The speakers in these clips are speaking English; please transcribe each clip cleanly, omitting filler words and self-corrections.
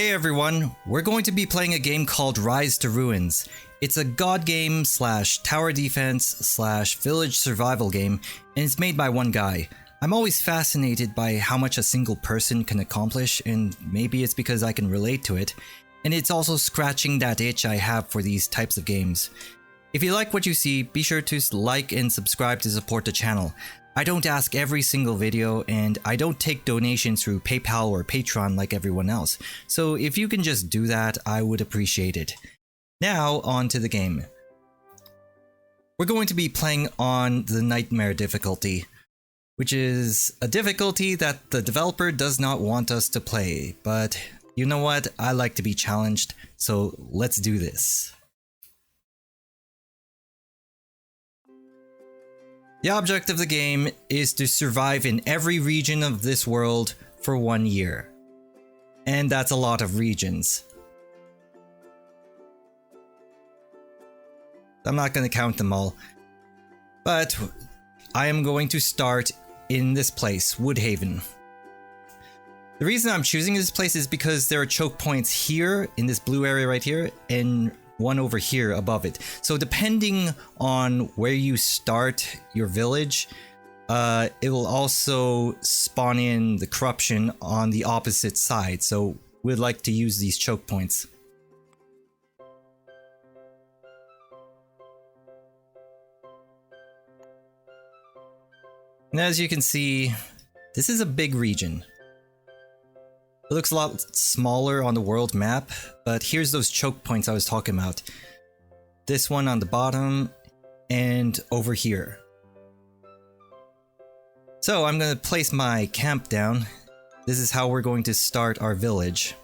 Hey everyone, we're going to be playing a game called Rise to Ruins. It's a god game slash tower defense slash village survival game, and it's made by one guy. I'm always fascinated by how much a single person can accomplish, and maybe it's because I can relate to it. And it's also scratching that itch I have for these types of games. If you like what you see, be sure to like and subscribe to support the channel. I don't ask every single video, and I don't take donations through PayPal or Patreon like everyone else, so if you can just do that, I would appreciate it. Now, on to the game. We're going to be playing on the Nightmare difficulty, which is a difficulty that the developer does not want us to play, but you know what, I like to be challenged, so let's do this. The object of the game is to survive in every region of this world for 1 year. And that's a lot of regions. I'm not going to count them all. But I am going to start in this place, Woodhaven. The reason I'm choosing this place is because there are choke points here, in this blue area right here, and one over here above it. So depending on where you start your village, it will also spawn in the corruption on the opposite side. So we'd like to use these choke points. And as you can see, this is a big region. It looks a lot smaller on the world map, but here's those choke points I was talking about. This one on the bottom, and over here. So I'm going to place my camp down. This is how we're going to start our village.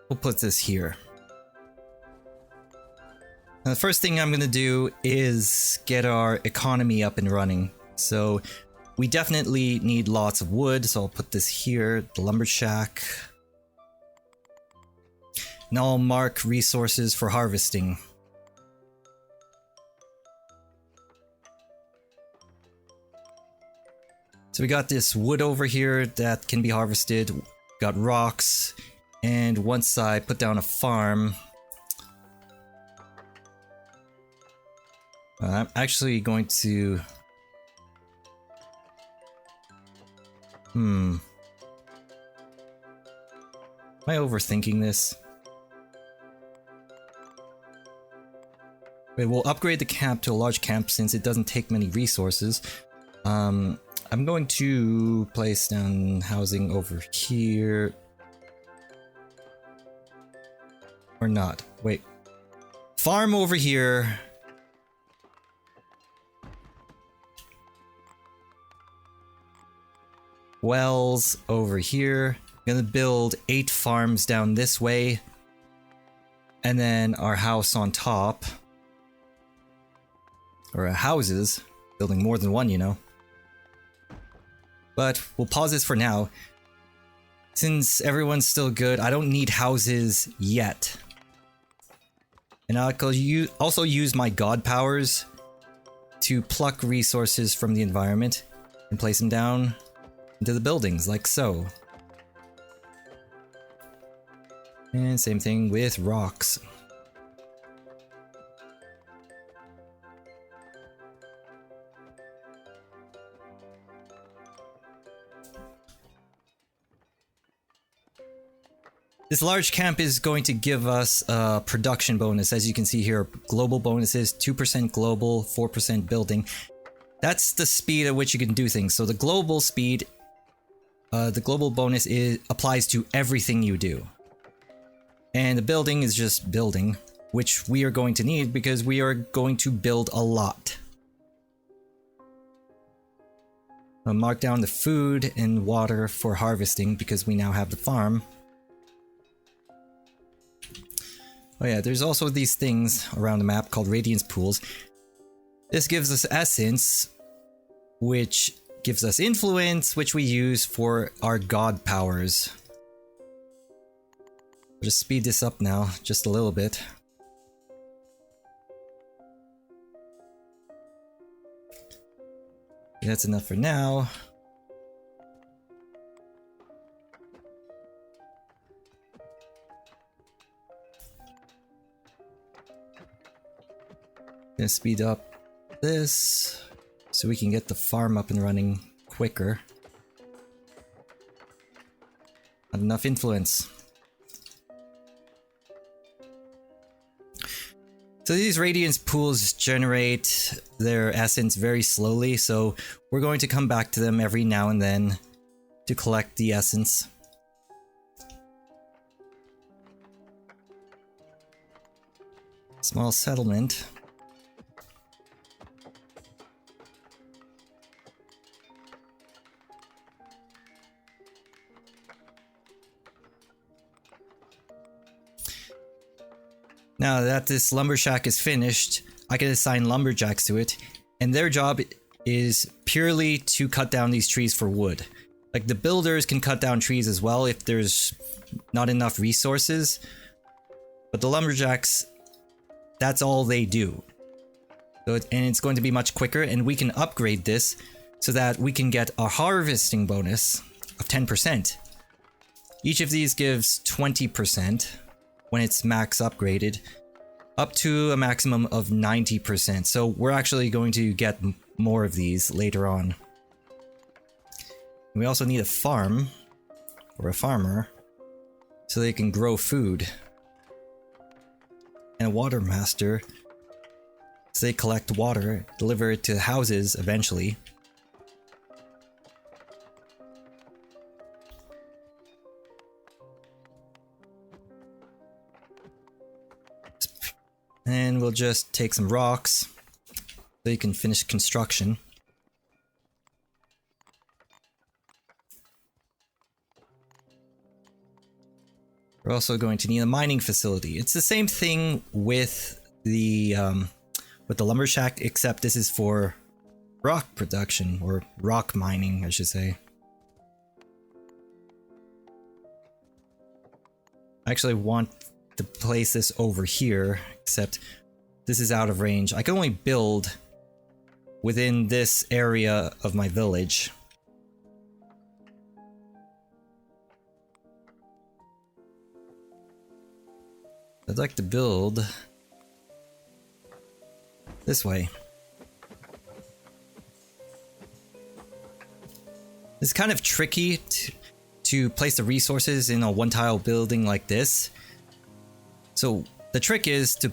We'll put this here. Now, the first thing I'm going to do is get our economy up and running. So we definitely need lots of wood, so I'll put this here, the lumber shack. And I'll mark resources for harvesting. So we got this wood over here that can be harvested, got rocks, and once I put down a farm, I'm actually going to... Am I overthinking this? Wait, we'll upgrade the camp to a large camp since it doesn't take many resources. I'm going to place down housing over here. Or not. Wait. Farm over here. Wells over here. I'm gonna build 8 farms down this way. And then our house on top. Or houses. Building more than one, you know. But we'll pause this for now. Since everyone's still good, I don't need houses yet. And I'll also use my god powers to pluck resources from the environment and place them down into the buildings, like so. And same thing with rocks. This large camp is going to give us a production bonus. As you can see here, global bonuses, 2% global, 4% building. That's the speed at which you can do things. So the global speed, the global bonus applies to everything you do. And the building is just building, which we are going to need because we are going to build a lot. I'll mark down the food and water for harvesting because we now have the farm. Oh yeah, there's also these things around the map called Radiance Pools. This gives us essence, which gives us influence, which we use for our god powers. I'll just speed this up now, just a little bit. That's enough for now. Gonna speed up this so we can get the farm up and running quicker. Not enough influence. So these radiance pools generate their essence very slowly, so we're going to come back to them every now and then to collect the essence. Small settlement. Now that this lumber shack is finished, I can assign lumberjacks to it, and their job is purely to cut down these trees for wood. Like, the builders can cut down trees as well if there's not enough resources, but the lumberjacks, that's all they do. So and it's going to be much quicker, and we can upgrade this so that we can get a harvesting bonus of 10%. Each of these gives 20%. When it's max upgraded, up to a maximum of 90%. So we're actually going to get more of these later on. We also need a farm, or a farmer, so they can grow food. And a water master, so they collect water, deliver it to houses eventually. And we'll just take some rocks so you can finish construction. We're also going to need a mining facility. It's the same thing with the lumber shack, except this is for rock production, or rock mining, I should say. I actually want to place this over here, except this is out of range. I can only build within this area of my village. I'd like to build this way. It's kind of tricky to place the resources in a one-tile building like this. So the trick is to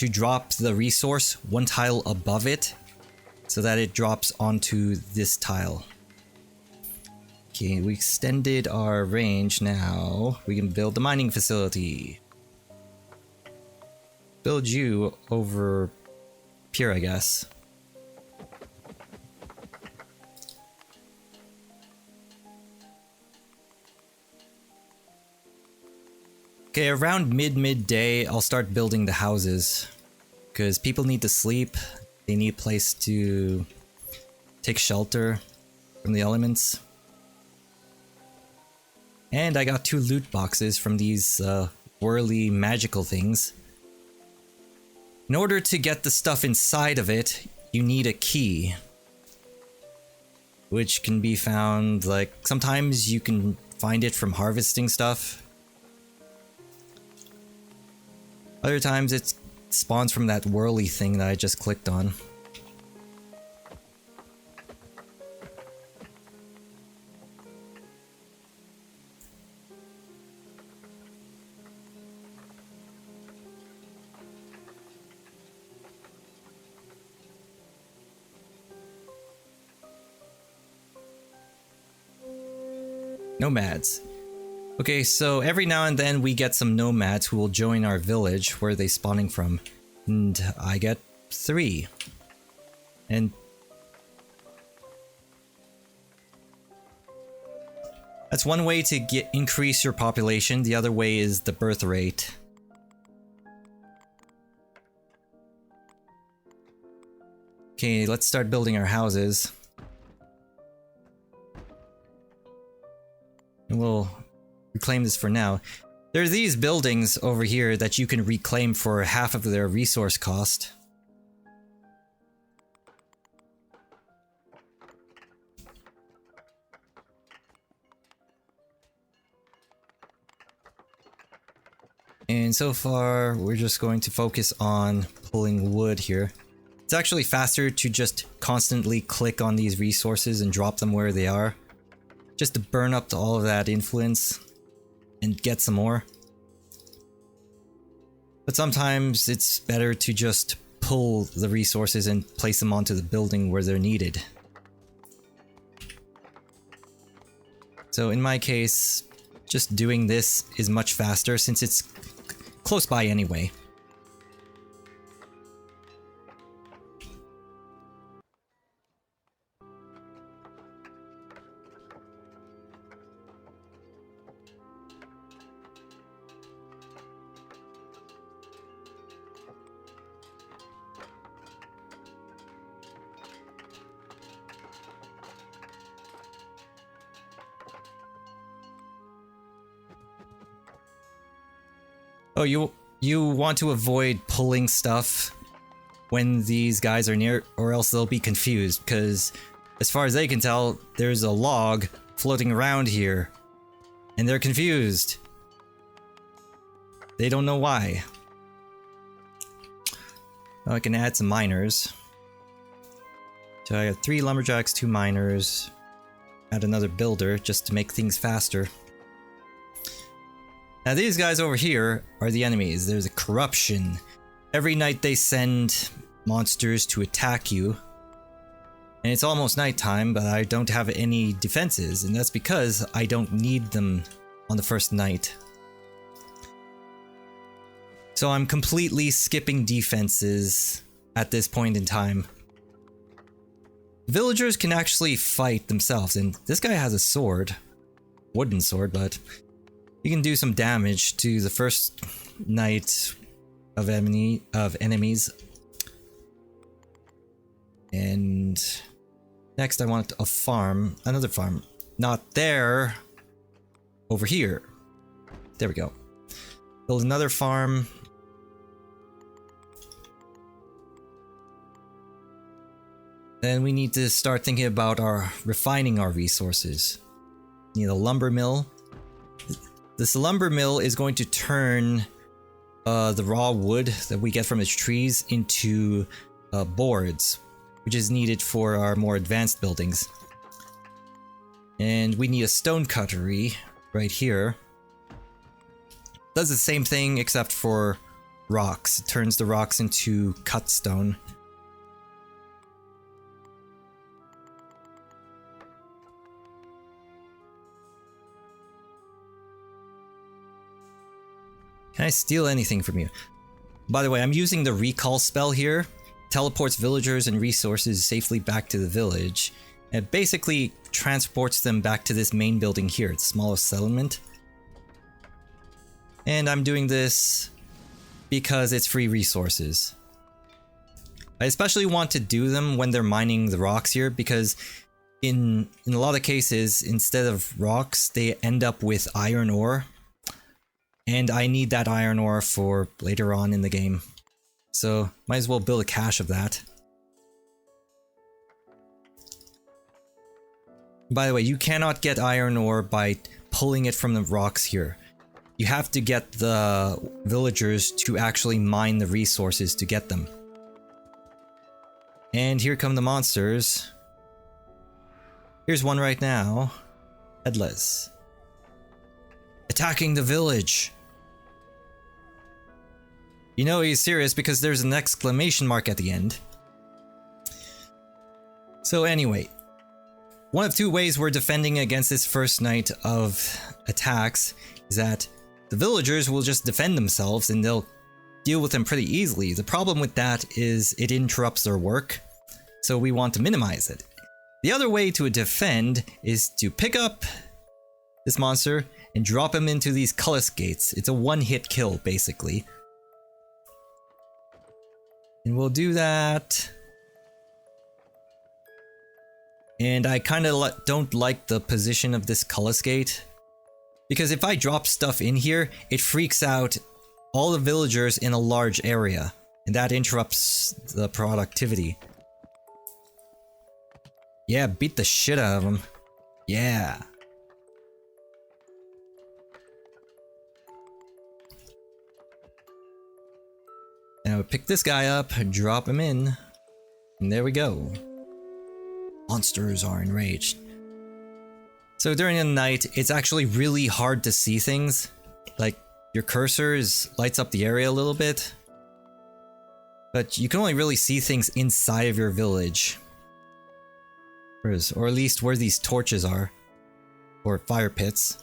drop the resource one tile above it so that it drops onto this tile. Okay, we extended our range now. We can build the mining facility. Build you over here, I guess. Okay, around midday, I'll start building the houses. Because people need to sleep. They need a place to take shelter from the elements. And I got 2 loot boxes from these whirly magical things. In order to get the stuff inside of it, you need a key. Which can be found, like, sometimes you can find it from harvesting stuff. Other times it spawns from that whirly thing that I just clicked on. Nomads. Okay, so every now and then we get some nomads who will join our village. Where are they spawning from? And I get 3. And that's one way to increase your population. The other way is the birth rate. Okay, let's start building our houses. And we'll reclaim this for now. There are these buildings over here that you can reclaim for half of their resource cost. And so far, we're just going to focus on pulling wood here. It's actually faster to just constantly click on these resources and drop them where they are, just to burn up all of that influence and get some more. But sometimes it's better to just pull the resources and place them onto the building where they're needed. So in my case, just doing this is much faster since it's close by anyway. Oh, you want to avoid pulling stuff when these guys are near, or else they'll be confused, because as far as they can tell, there's a log floating around here, and they're confused. They don't know why. Oh, I can add some miners. So I got 3 lumberjacks, 2 miners, add another builder just to make things faster. Now these guys over here are the enemies. There's a corruption. Every night they send monsters to attack you. And it's almost nighttime, but I don't have any defenses, and that's because I don't need them on the first night. So I'm completely skipping defenses at this point in time. Villagers can actually fight themselves, and this guy has a sword. Wooden sword, but you can do some damage to the first night of enemies. And next I want a farm, another farm. Not there, over here. There we go. Build another farm. Then we need to start thinking about refining our resources. Need a lumber mill. This lumber mill is going to turn the raw wood that we get from its trees into boards, which is needed for our more advanced buildings. And we need a stone cuttery right here. Does the same thing except for rocks. It turns the rocks into cut stone. Can I steal anything from you? By the way, I'm using the recall spell here. Teleports villagers and resources safely back to the village. It basically transports them back to this main building here, the smallest settlement. And I'm doing this because it's free resources. I especially want to do them when they're mining the rocks here, because in a lot of cases, instead of rocks, they end up with iron ore. And I need that iron ore for later on in the game. So, might as well build a cache of that. By the way, you cannot get iron ore by pulling it from the rocks here. You have to get the villagers to actually mine the resources to get them. And here come the monsters. Here's one right now. Headless. Attacking the village. You know he's serious because there's an exclamation mark at the end. So anyway, one of 2 ways we're defending against this first night of attacks is that the villagers will just defend themselves and they'll deal with them pretty easily. The problem with that is it interrupts their work, so we want to minimize it. The other way to defend is to pick up this monster and drop him into these cullis gates. It's a one-hit kill, basically. And we'll do that. And I kind of don't like the position of this cullis gate, because if I drop stuff in here, it freaks out all the villagers in a large area, and that interrupts the productivity. Yeah, beat the shit out of them. Yeah. pick this guy up, drop him in, and there we go. Monsters are enraged. So during the night, it's actually really hard to see things. Like, your cursor lights up the area a little bit, but you can only really see things inside of your village. Or at least where these torches are. Or fire pits.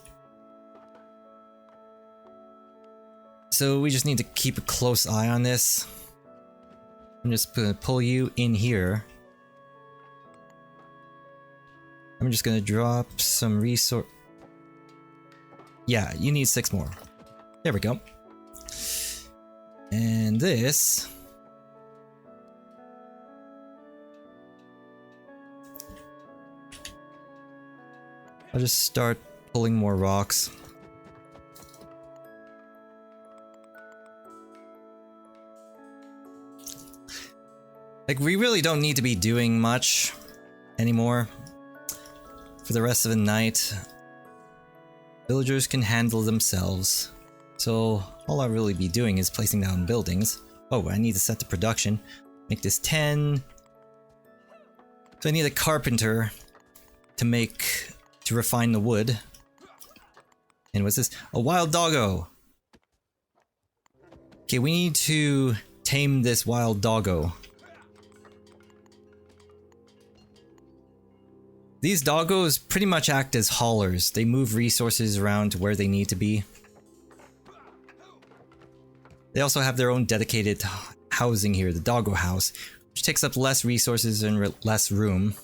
So we just need to keep a close eye on this. I'm just gonna pull you in here. I'm just gonna drop some resource. Yeah, you need 6 more. There we go. And this. I'll just start pulling more rocks. Like, we really don't need to be doing much anymore for the rest of the night. Villagers can handle themselves. So all I'll really be doing is placing down buildings. Oh, I need to set the production. Make this 10. So I need a carpenter to refine the wood. And what's this? A wild doggo! Okay, we need to tame this wild doggo. These doggos pretty much act as haulers. They move resources around to where they need to be. They also have their own dedicated housing here, the doggo house, which takes up less resources and less room.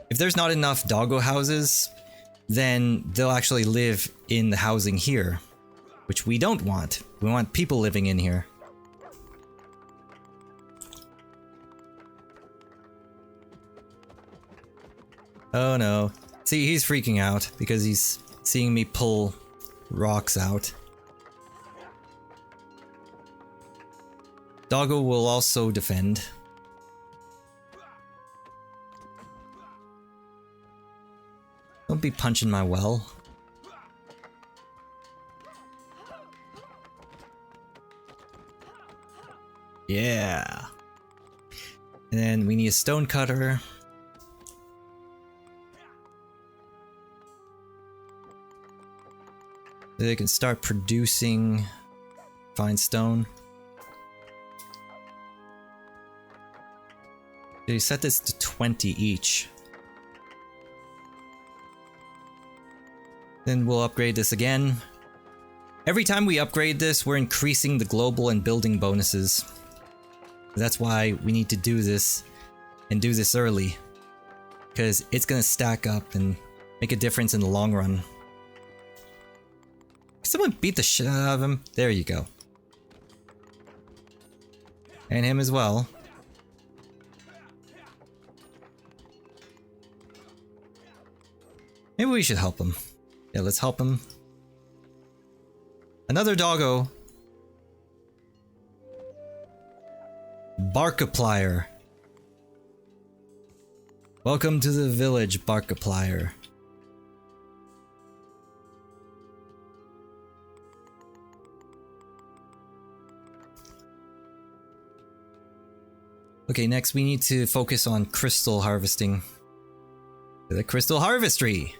If there's not enough doggo houses, then they'll actually live in the housing here, which we don't want. We want people living in here. Oh no. See, he's freaking out because he's seeing me pull rocks out. Doggo will also defend. Don't be punching my well. Yeah. And then we need a stone cutter. They can start producing fine stone. They set this to 20 each. Then we'll upgrade this again. Every time we upgrade this, we're increasing the global and building bonuses. That's why we need to do this and do this early. Because it's gonna stack up and make a difference in the long run. Someone beat the shit out of him. There you go. And him as well. Maybe we should help him. Yeah, let's help him. Another doggo. Barkiplier. Welcome to the village, Barkiplier. Okay, next we need to focus on crystal harvesting. The crystal harvestry!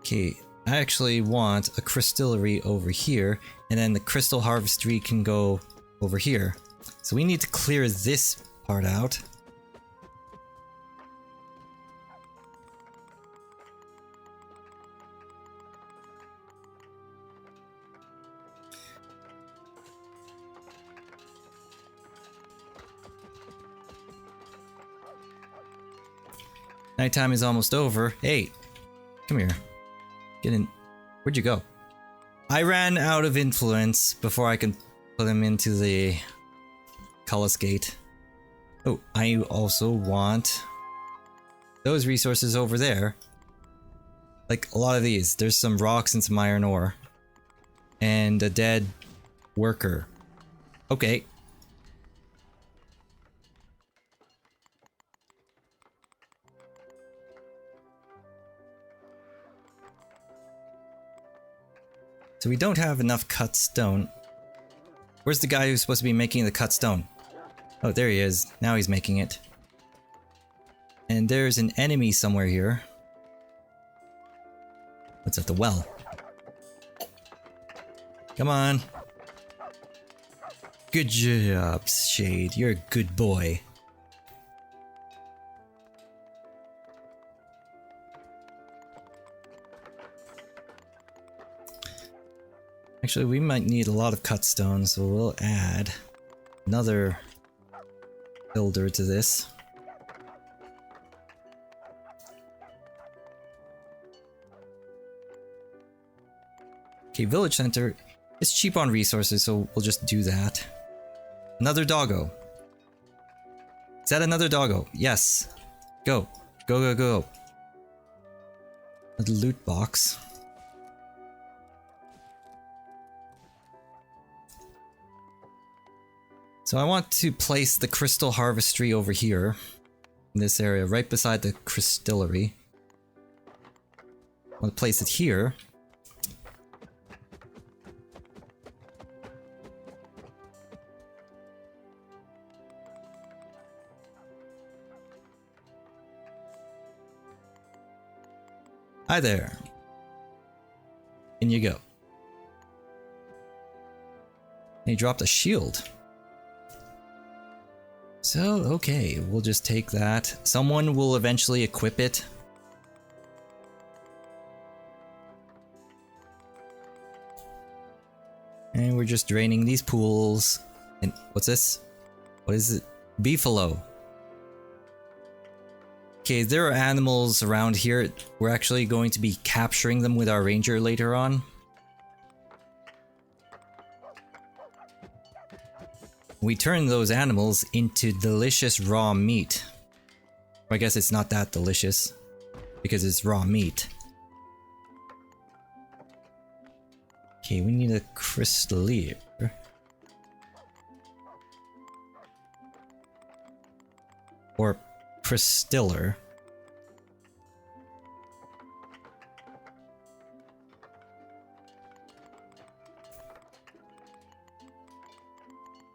Okay, I actually want a crystillery over here, and then the crystal harvestry can go over here. So we need to clear this part out. Nighttime is almost over. Hey, come here. Get in. Where'd you go? I ran out of influence before I can put him into the Cullis Gate. Oh, I also want those resources over there. Like a lot of these. There's some rocks and some iron ore. And a dead worker. Okay. So we don't have enough cut stone. Where's the guy who's supposed to be making the cut stone? Oh, there he is. Now he's making it. And there's an enemy somewhere here. What's at the well? Come on. Good job, Shade. You're a good boy. Actually, we might need a lot of cut stone, so we'll add another builder to this. Okay, village center. It's cheap on resources, so we'll just do that. Another doggo. Is that another doggo? Yes. Go. Go, go, go. A loot box. So I want to place the crystal harvestry over here. In this area, right beside the crystillery. I want to place it here. Hi there. In you go. And he dropped a shield. So, okay, we'll just take that. Someone will eventually equip it. And we're just draining these pools. And what's this? What is it? Beefalo. Okay, there are animals around here. We're actually going to be capturing them with our ranger later on. We turn those animals into delicious raw meat. I guess it's not that delicious, because it's raw meat. Okay, we need a crystallier. Or crystiller.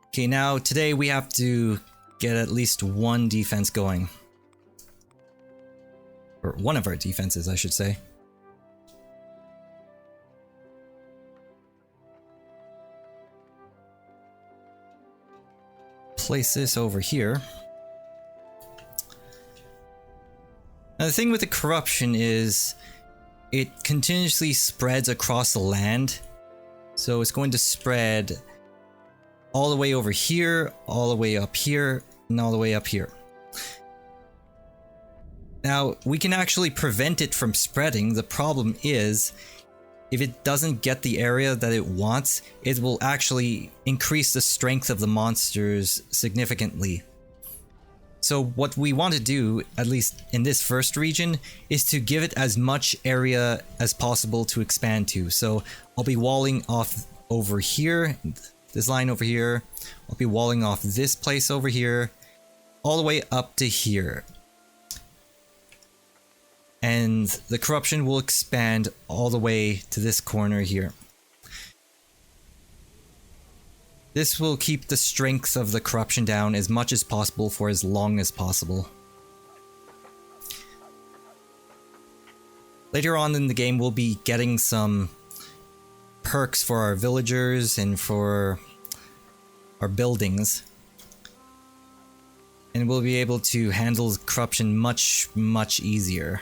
Okay, now today we have to get at least one defense going. Or one of our defenses, I should say. Place this over here. Now the thing with the corruption is it continuously spreads across the land. So it's going to spread all the way over here, all the way up here, and all the way up here. Now, we can actually prevent it from spreading. The problem is, if it doesn't get the area that it wants, it will actually increase the strength of the monsters significantly. So what we want to do, at least in this first region, is to give it as much area as possible to expand to. So I'll be walling off over here, this line over here. I'll be walling off this place over here, all the way up to here. And the corruption will expand all the way to this corner here. This will keep the strength of the corruption down as much as possible for as long as possible. Later on in the game, we'll be getting some perks for our villagers and for our buildings. And we'll be able to handle corruption much, much easier.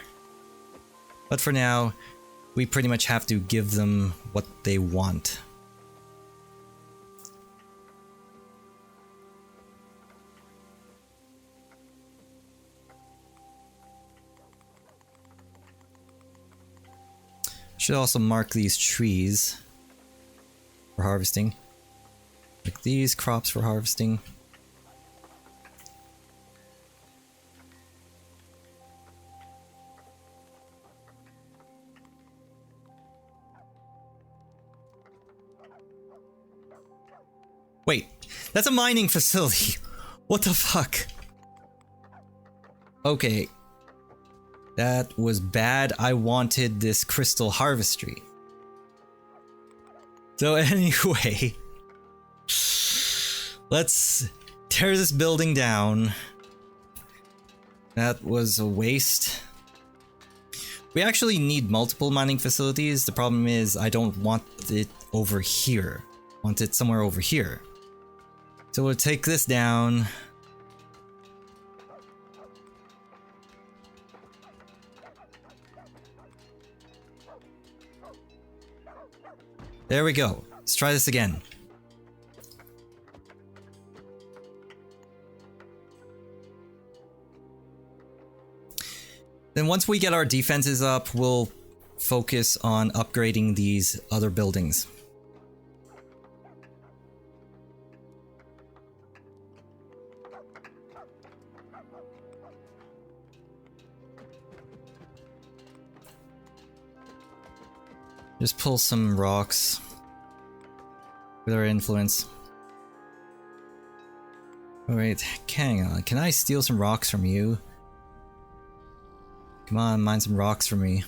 But for now, we pretty much have to give them what they want. Should also mark these trees for harvesting. Like these crops for harvesting. Wait, that's a mining facility. What the fuck? Okay. That was bad. I wanted this crystal harvestry. So anyway, let's tear this building down. That was a waste. We actually need multiple mining facilities. The problem is I don't want it over here. I want it somewhere over here. So we'll take this down. There we go. Let's try this again. Then once we get our defenses up, we'll focus on upgrading these other buildings. Just pull some rocks with our influence. Alright, hang on. Can I steal some rocks from you? Come on, mine some rocks for me.